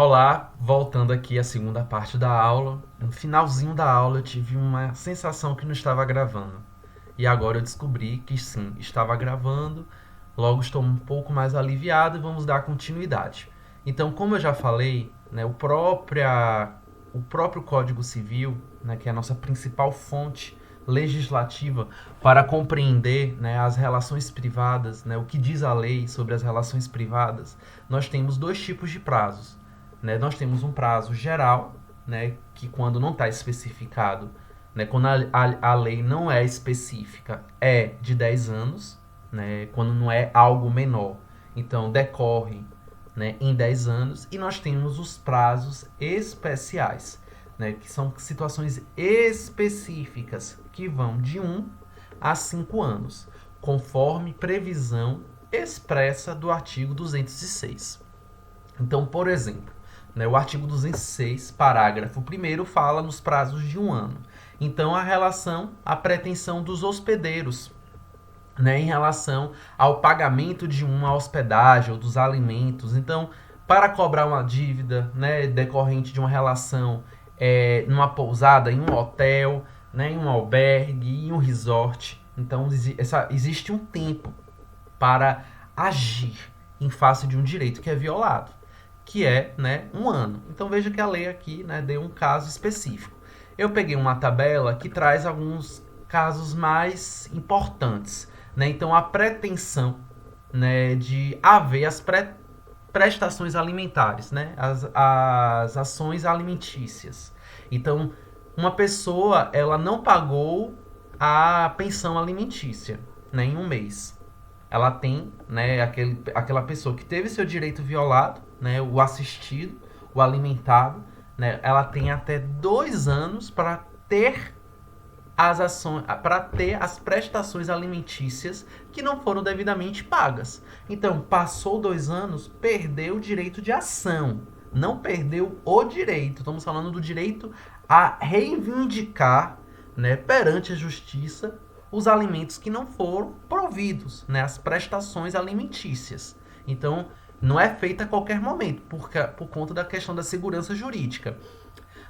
Olá, voltando aqui à segunda parte da aula. No finalzinho da aula eu tive uma sensação que não estava gravando. E agora eu descobri que sim, estava gravando. Logo estou um pouco mais aliviado e vamos dar continuidade. Então, como eu já falei, né, o próprio Código Civil, né, que é a nossa principal fonte legislativa para compreender, né, as relações privadas, né, o que diz a lei sobre as relações privadas, nós temos dois tipos de prazos, né? Nós temos um prazo geral, né, que quando não está especificado, né, quando a lei não é específica, é de 10 anos, né, quando não é algo menor. Então, decorre, né, em 10 anos. E nós temos os prazos especiais, né, que são situações específicas que vão de 1 a 5 anos, conforme previsão expressa do artigo 206. Então, por exemplo, né, o artigo 206, parágrafo 1º, fala nos prazos de 1 ano. Então, a pretensão dos hospedeiros, né, em relação ao pagamento de uma hospedagem ou dos alimentos. Então, para cobrar uma dívida, né, decorrente de uma relação numa pousada, em um hotel, né, em um albergue, em um resort. Então, existe um tempo para agir em face de um direito que é violado, que é, né, 1 ano. Então veja que a lei aqui, né, deu um caso específico. Eu peguei uma tabela que traz alguns casos mais importantes, né? Então a pretensão, né, de haver as prestações alimentares, né, as ações alimentícias. Então uma pessoa ela não pagou a pensão alimentícia, né, em um mês. Ela tem, né, aquela pessoa que teve seu direito violado, né, o assistido, o alimentado, né, ela tem até 2 anos para ter as ações, para ter as prestações alimentícias que não foram devidamente pagas. Então, passou 2 anos, perdeu o direito de ação, não perdeu o direito. Estamos falando do direito a reivindicar, né, perante a justiça os alimentos que não foram providos, né, as prestações alimentícias. Então, não é feita a qualquer momento, por conta da questão da segurança jurídica.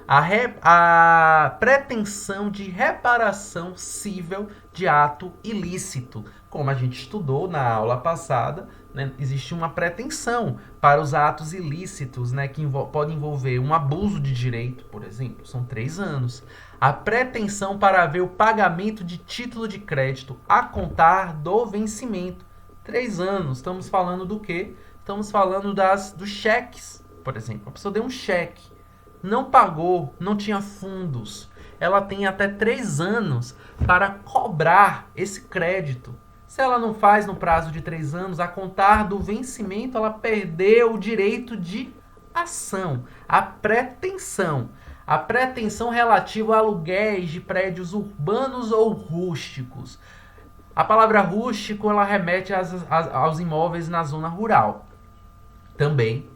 A pretensão de reparação cível de ato ilícito. Como a gente estudou na aula passada, né, existe uma pretensão para os atos ilícitos, né, que pode envolver um abuso de direito, por exemplo, são 3 anos. A pretensão para haver o pagamento de título de crédito a contar do vencimento, 3 anos. Estamos falando do quê? Estamos falando dos cheques, por exemplo. A pessoa deu um cheque, não pagou, não tinha fundos. Ela tem até 3 anos para cobrar esse crédito. Se ela não faz no prazo de 3 anos, a contar do vencimento, ela perdeu o direito de ação, a pretensão. A pretensão relativa a aluguéis de prédios urbanos ou rústicos. A palavra rústico ela remete aos imóveis na zona rural. Também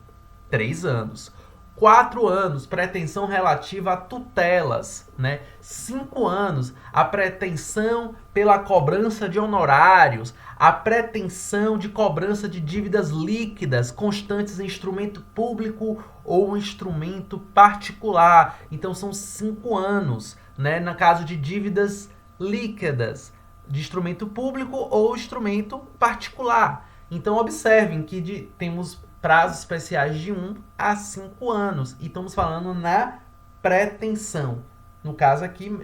3 anos. 4 anos, pretensão relativa a tutelas, né? 5 anos, a pretensão pela cobrança de honorários, a pretensão de cobrança de dívidas líquidas constantes em instrumento público ou instrumento particular. Então são 5 anos, né? No caso de dívidas líquidas, de instrumento público ou instrumento particular. Então observem que temos prazos especiais de 1 a 5 anos. E estamos falando na pretensão. No caso aqui,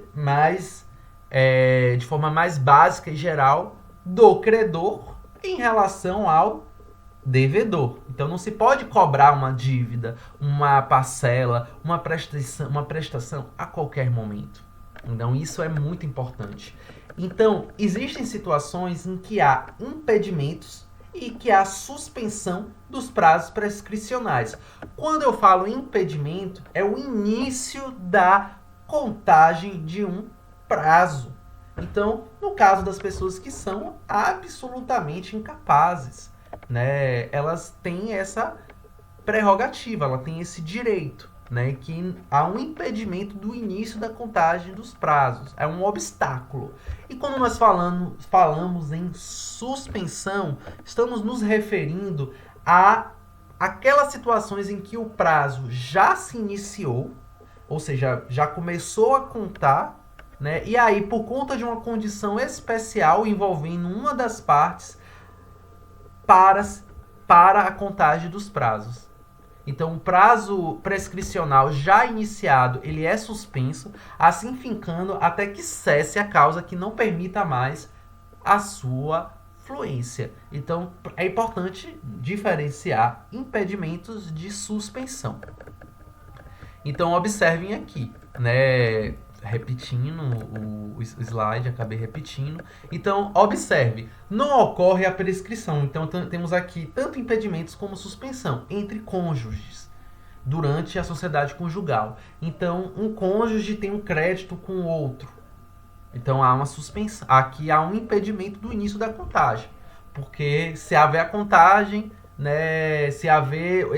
de forma mais básica e geral, do credor em relação ao devedor. Então não se pode cobrar uma dívida, uma parcela, uma prestação a qualquer momento. Então isso é muito importante. Então, existem situações em que há impedimentos e que há suspensão dos prazos prescricionais. Quando eu falo impedimento, é o início da contagem de um prazo. Então, no caso das pessoas que são absolutamente incapazes, né, elas têm essa prerrogativa, ela tem esse direito, né, que há um impedimento do início da contagem dos prazos, é um obstáculo. E quando nós falamos em suspensão, estamos nos referindo a aquelas situações em que o prazo já se iniciou, ou seja, já começou a contar, né? E aí, por conta de uma condição especial envolvendo uma das partes, para, para a contagem dos prazos. Então, o prazo prescricional já iniciado, ele é suspenso, assim fincando até que cesse a causa que não permita mais a sua fluência. Então, é importante diferenciar impedimentos de suspensão. Então, observem aqui, né? Repetindo o slide, acabei repetindo. Então, observe, não ocorre a prescrição. Então, temos aqui tanto impedimentos como suspensão entre cônjuges durante a sociedade conjugal. Então, um cônjuge tem um crédito com o outro. Então, há uma suspensão. Aqui há um impedimento do início da contagem. Porque se haver a contagem, né, se haver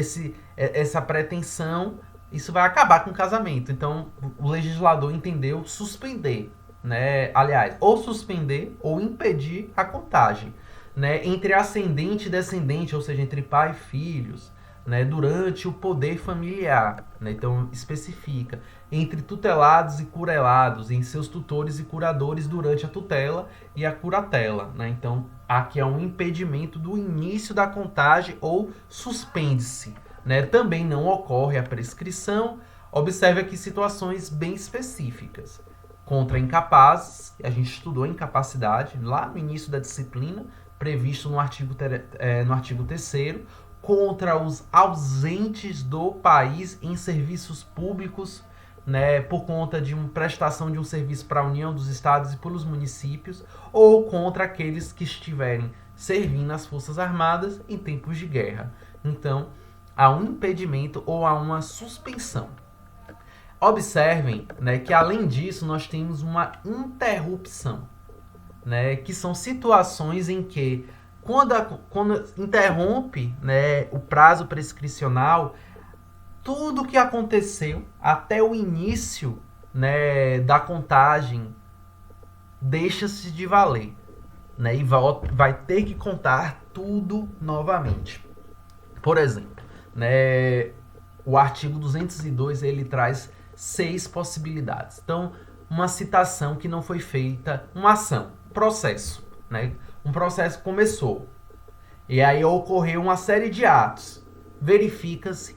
essa pretensão, isso vai acabar com o casamento. Então, o legislador entendeu suspender, né? Aliás, ou suspender ou impedir a contagem, né? Entre ascendente e descendente, ou seja, entre pai e filhos, né? Durante o poder familiar, né? Então, especifica. Entre tutelados e curelados, em seus tutores e curadores durante a tutela e a curatela, né? Então, aqui é um impedimento do início da contagem ou suspende-se. Né? Também não ocorre a prescrição. Observe aqui situações bem específicas. Contra incapazes, a gente estudou incapacidade lá no início da disciplina, previsto no artigo 3º, contra os ausentes do país em serviços públicos, né, por conta de uma prestação de um serviço para a União dos Estados e pelos municípios, ou contra aqueles que estiverem servindo nas Forças Armadas em tempos de guerra. Então, há um impedimento ou há uma suspensão. Observem, né, que além disso nós temos uma interrupção, né, que são situações em que quando interrompe, né, o prazo prescricional, tudo que aconteceu até o início, né, da contagem deixa-se de valer, né, e vai ter que contar tudo novamente. Por exemplo, né, o artigo 202 ele traz 6 possibilidades. Então, uma citação que não foi feita, uma ação, processo, né? Um processo começou e aí ocorreu uma série de atos. Verifica-se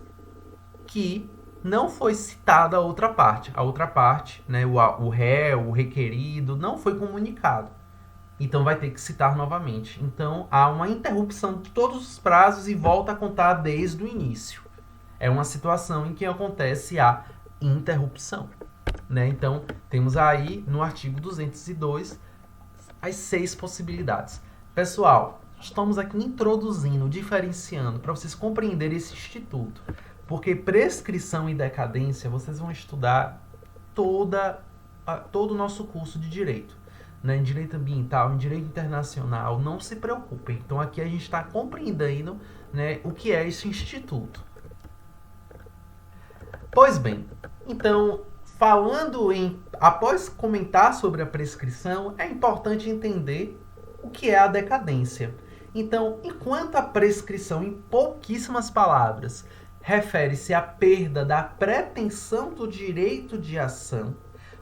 que não foi citada a outra parte. A outra parte, né, o réu, o requerido, não foi comunicado. Então vai ter que citar novamente. Então há uma interrupção de todos os prazos e volta a contar desde o início. É uma situação em que acontece a interrupção, né? Então temos aí no artigo 202 as 6 possibilidades. Pessoal, estamos aqui introduzindo, diferenciando para vocês compreenderem esse instituto. Porque prescrição e decadência vocês vão estudar todo o nosso curso de direito. Né, em direito ambiental, em direito internacional, não se preocupem. Então aqui a gente está compreendendo, né, o que é esse instituto. Pois bem, então após comentar sobre a prescrição, é importante entender o que é a decadência. Então, enquanto a prescrição, em pouquíssimas palavras, refere-se à perda da pretensão do direito de ação,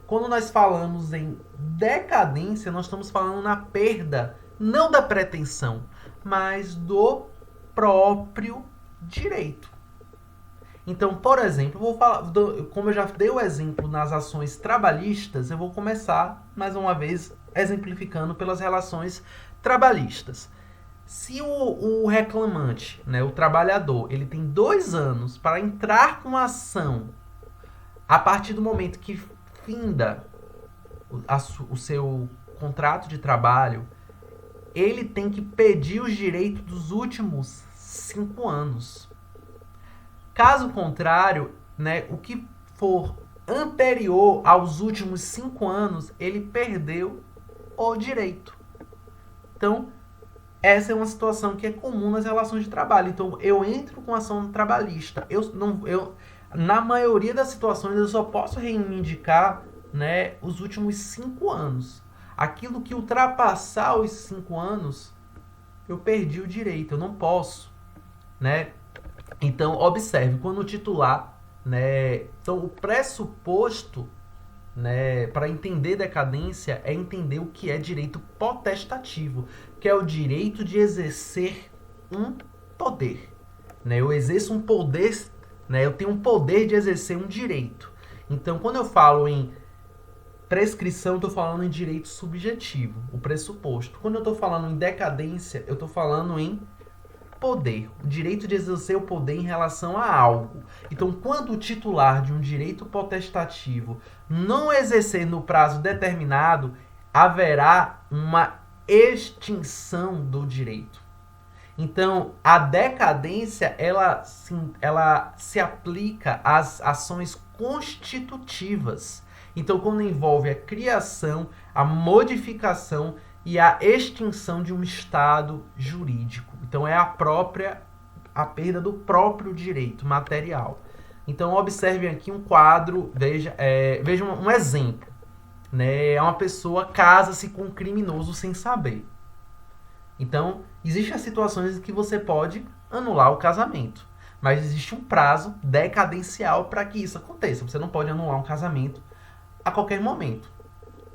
quando nós falamos em decadência, nós estamos falando na perda, não da pretensão, mas do próprio direito. Então, por exemplo, vou falar, como eu já dei o exemplo nas ações trabalhistas, eu vou começar, mais uma vez, exemplificando pelas relações trabalhistas. Se o reclamante, né, o trabalhador, ele tem 2 anos para entrar com a ação a partir do momento que finda o seu contrato de trabalho, ele tem que pedir os direitos dos últimos 5 anos. Caso contrário, né, o que for anterior aos últimos 5 anos, ele perdeu o direito. Então, essa é uma situação que é comum nas relações de trabalho. Então, eu entro com ação trabalhista. Na maioria das situações, eu só posso reivindicar, né, os últimos 5 anos. Aquilo que ultrapassar os 5 anos, eu perdi o direito. Eu não posso, né, Então, observe, quando o titular, né, então o pressuposto, né, para entender decadência é entender o que é direito potestativo, que é o direito de exercer um poder. Né? Eu exerço um poder, né, eu tenho um poder de exercer um direito. Então, quando eu falo em prescrição, eu estou falando em direito subjetivo, o pressuposto. Quando eu estou falando em decadência, eu estou falando em poder, o direito de exercer o poder em relação a algo. Então, quando o titular de um direito potestativo não exercer no prazo determinado, haverá uma extinção do direito. Então, a decadência, ela se aplica às ações constitutivas. Então, quando envolve a criação, a modificação e a extinção de um estado jurídico. Então, é a perda do próprio direito material. Então, observem aqui um quadro, veja um exemplo. Né? Uma pessoa casa-se com um criminoso sem saber. Então, existem as situações em que você pode anular o casamento, mas existe um prazo decadencial para que isso aconteça. Você não pode anular um casamento a qualquer momento.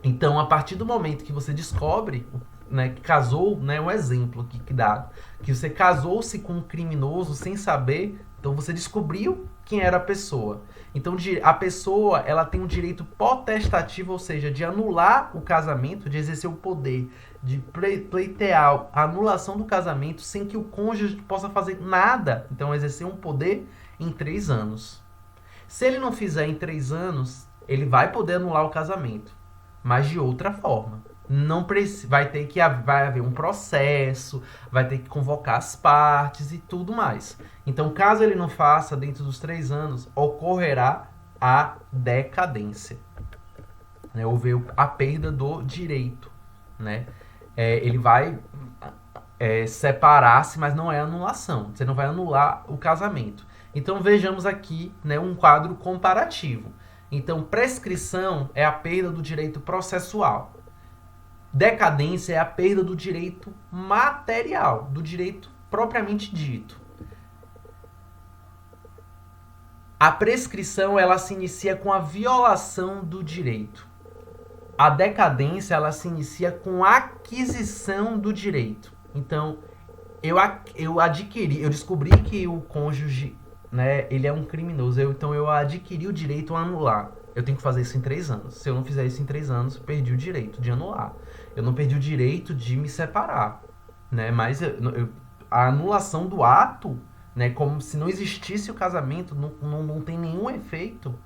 Então, a partir do momento que você descobre, né, que casou, né, um exemplo que dá, que você casou-se com um criminoso sem saber, então você descobriu quem era a pessoa. Então, a pessoa, ela tem um direito potestativo, ou seja, de anular o casamento, de exercer o poder, de pleitear a anulação do casamento sem que o cônjuge possa fazer nada. Então, exercer um poder em 3 anos. Se ele não fizer em 3 anos, ele vai poder anular o casamento, mas de outra forma. Não vai haver um processo, vai ter que convocar as partes e tudo mais. Então, caso ele não faça dentro dos 3 anos, ocorrerá a decadência. Né? Houve a perda do direito. Né? Ele vai separar-se, mas não é anulação. Você não vai anular o casamento. Então, vejamos aqui, né, um quadro comparativo. Então, prescrição é a perda do direito processual. Decadência é a perda do direito material, do direito propriamente dito. A prescrição, ela se inicia com a violação do direito. A decadência, ela se inicia com a aquisição do direito. Então, eu descobri que o cônjuge, né, ele é um criminoso, então eu adquiri o direito a anular. Eu tenho que fazer isso em 3 anos. Se eu não fizer isso em 3 anos, eu perdi o direito de anular. Eu não perdi o direito de me separar, né? Mas a anulação do ato, né, como se não existisse o casamento, não tem nenhum efeito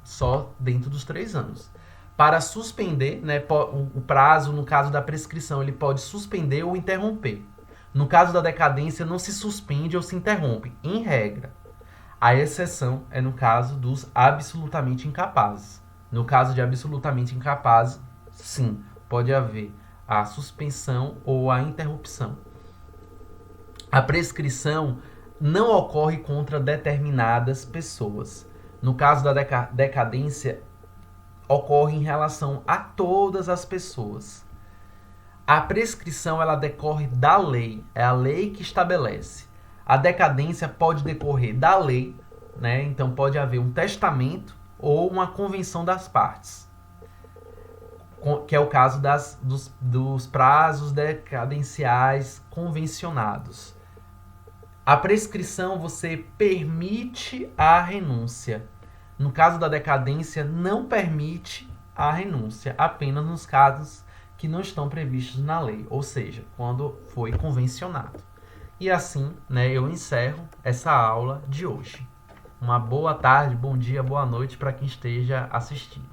só dentro dos 3 anos. Para suspender, né, o prazo, no caso da prescrição, ele pode suspender ou interromper. No caso da decadência, não se suspende ou se interrompe, em regra. A exceção é no caso dos absolutamente incapazes. No caso de absolutamente incapazes, sim, pode haver a suspensão ou a interrupção. A prescrição não ocorre contra determinadas pessoas. No caso da decadência, ocorre em relação a todas as pessoas. A prescrição, ela decorre da lei, é a lei que estabelece. A decadência pode decorrer da lei, né? Então pode haver um testamento ou uma convenção das partes, que é o caso dos prazos decadenciais convencionados. A prescrição, você permite a renúncia. No caso da decadência, não permite a renúncia, apenas nos casos que não estão previstos na lei, ou seja, quando foi convencionado. E assim, né, eu encerro essa aula de hoje. Uma boa tarde, bom dia, boa noite para quem esteja assistindo.